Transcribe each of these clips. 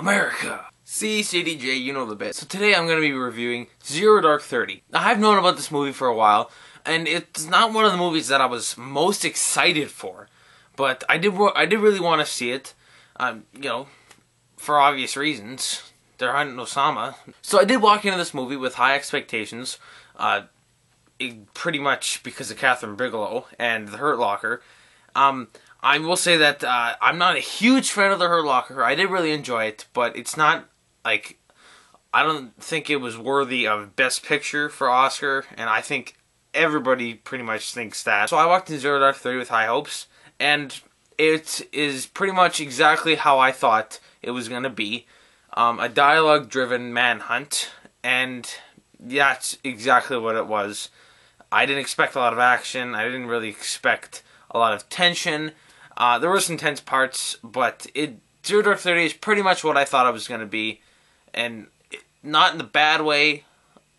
America! See, CDJ, you know the bit. So today I'm going to be reviewing Zero Dark 30. Now, I've known about this movie for a while, and it's not one of the movies that I was most excited for. But I did really want to see it, for obvious reasons. They're hunting Osama. So I did walk into this movie with high expectations, pretty much because of Kathryn Bigelow and The Hurt Locker. I will say that I'm not a huge fan of The Hurt Locker. I did really enjoy it, but it's not, like, I don't think it was worthy of Best Picture for Oscar, and I think everybody pretty much thinks that. So I walked into Zero Dark 30 with high hopes, and it is pretty much exactly how I thought it was going to be. A dialogue-driven manhunt, and that's exactly what it was. I didn't expect a lot of action. I didn't really expect a lot of tension. There were some tense parts, but Zero Dark 30 is pretty much what I thought it was going to be, and not in the bad way,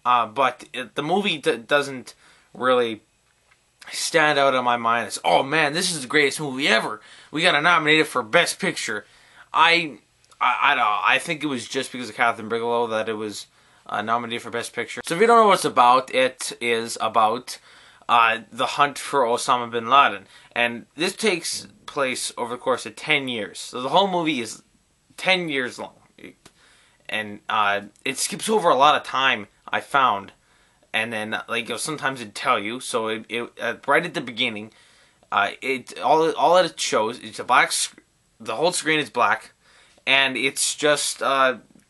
but the movie doesn't really stand out in my mind as, oh man, this is the greatest movie ever. We got to nominate it for Best Picture. I don't know. I think it was just because of Kathryn Bigelow that it was nominated for Best Picture. So if you don't know what it's about, it is about the hunt for Osama bin Laden. And this takes place over the course of 10 years. So the whole movie is 10 years long. And it skips over a lot of time, I found. And then, sometimes it'd tell you. So right at the beginning, all that it shows is the whole screen is black. And it's just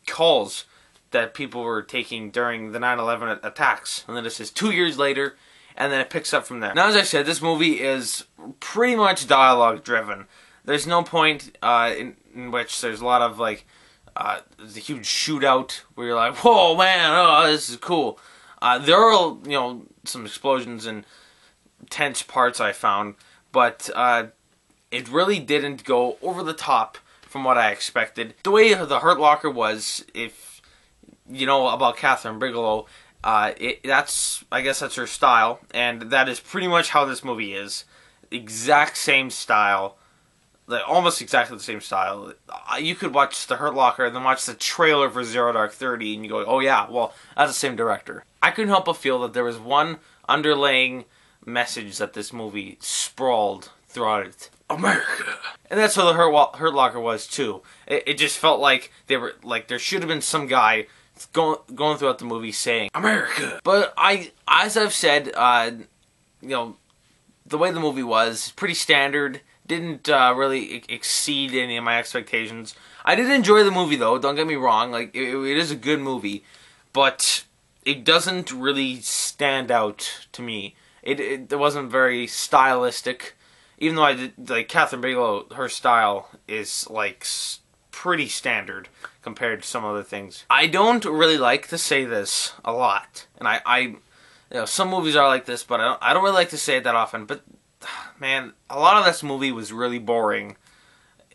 calls that people were taking during the 9/11 attacks. And then it says 2 years later, and then it picks up from there. Now, as I said, this movie is pretty much dialogue-driven. There's no point in which there's a lot of, there's a huge shootout where you're like, whoa, man, oh, this is cool. There are, some explosions and tense parts I found, but it really didn't go over the top from what I expected. The way The Hurt Locker was, if you know about Kathryn Bigelow, I guess that's her style, and that is pretty much how this movie is. Exact same style, almost exactly the same style. You could watch The Hurt Locker and then watch the trailer for Zero Dark 30, and you go, oh yeah, well, that's the same director. I couldn't help but feel that there was one underlying message that this movie sprawled throughout it. America! And that's what The Hurt Locker was, too. It just felt like there should have been some guy going throughout the movie saying America. But as I've said, the way the movie was pretty standard. Didn't really exceed any of my expectations. I did enjoy the movie though. Don't get me wrong. It is a good movie, but it doesn't really stand out to me. It wasn't very stylistic. Even though Kathryn Bigelow, her style is pretty standard compared to some other things. I don't really like to say this a lot, and some movies are like this, but I don't really like to say it that often. But man, a lot of this movie was really boring,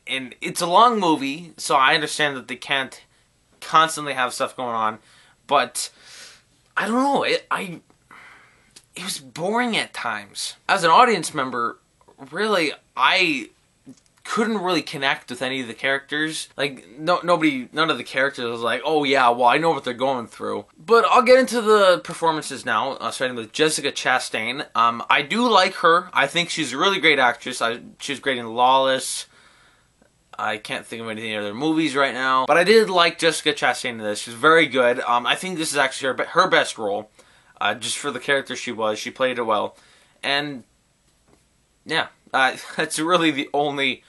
and it's a long movie, so I understand that they can't constantly have stuff going on, but I don't know. It was boring at times. As an audience member, really, I couldn't really connect with any of the characters. None of the characters was like, oh yeah, well, I know what they're going through. But I'll get into the performances now, starting with Jessica Chastain. I do like her. I think she's a really great actress. She was great in Lawless. I can't think of any other movies right now. But I did like Jessica Chastain in this. She's very good. I think this is actually her best role. Just for the character she was. She played it well. And yeah, that's really the only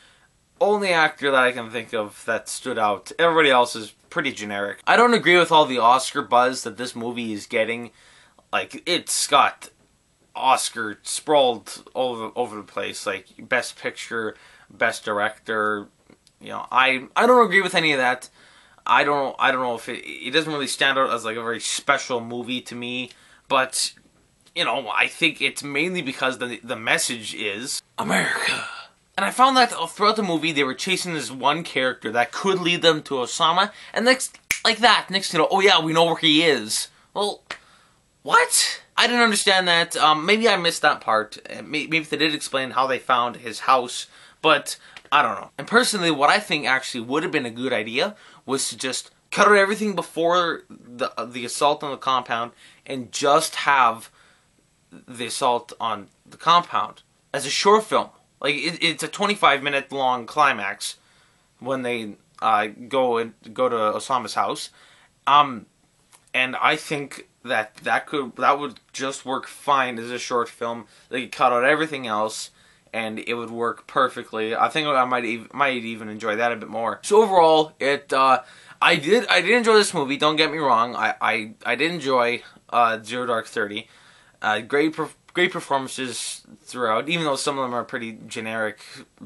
actor that I can think of that stood out. Everybody else is pretty generic. I don't agree with all the Oscar buzz that this movie is getting. It's got Oscar sprawled all over the place. Best Picture, Best Director. I don't agree with any of that. I don't know if it doesn't really stand out as a very special movie to me. But I think it's mainly because the message is America. And I found that throughout the movie, they were chasing this one character that could lead them to Osama, and next oh yeah, we know where he is. Well, what? I didn't understand that. Maybe I missed that part. Maybe they did explain how they found his house, But I don't know. And personally, what I think actually would have been a good idea was to just cut out everything before the assault on the compound and just have the assault on the compound as a short film. Like it's a 25-minute long climax when they go to Osama's house, and I think that would just work fine as a short film. They could cut out everything else, and it would work perfectly. I think I might even enjoy that a bit more. So overall, I did enjoy this movie. Don't get me wrong. I did enjoy Zero Dark 30. Great performances throughout, even though some of them are pretty generic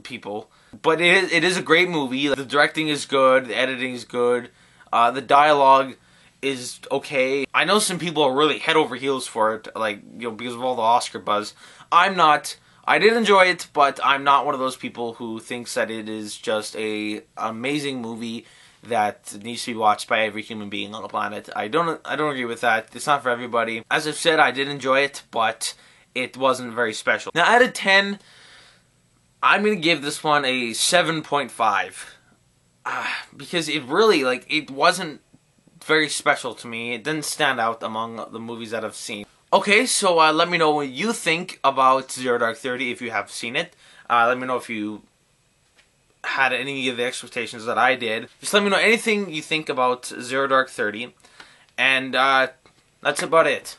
people. But it is a great movie. The directing is good, the editing is good, the dialogue is okay. I know some people are really head over heels for it, like, you know, because of all the Oscar buzz. I'm not. I did enjoy it, but I'm not one of those people who thinks that it is just a amazing movie that needs to be watched by every human being on the planet. I don't agree with that. It's not for everybody. As I've said, I did enjoy it, but it wasn't very special. Now, out of 10, I'm going to give this one a 7.5. Because it really, like, it wasn't very special to me. It didn't stand out among the movies that I've seen. Okay, so let me know what you think about Zero Dark 30 if you have seen it. Let me know if you had any of the expectations that I did. Just let me know anything you think about Zero Dark 30. And that's about it.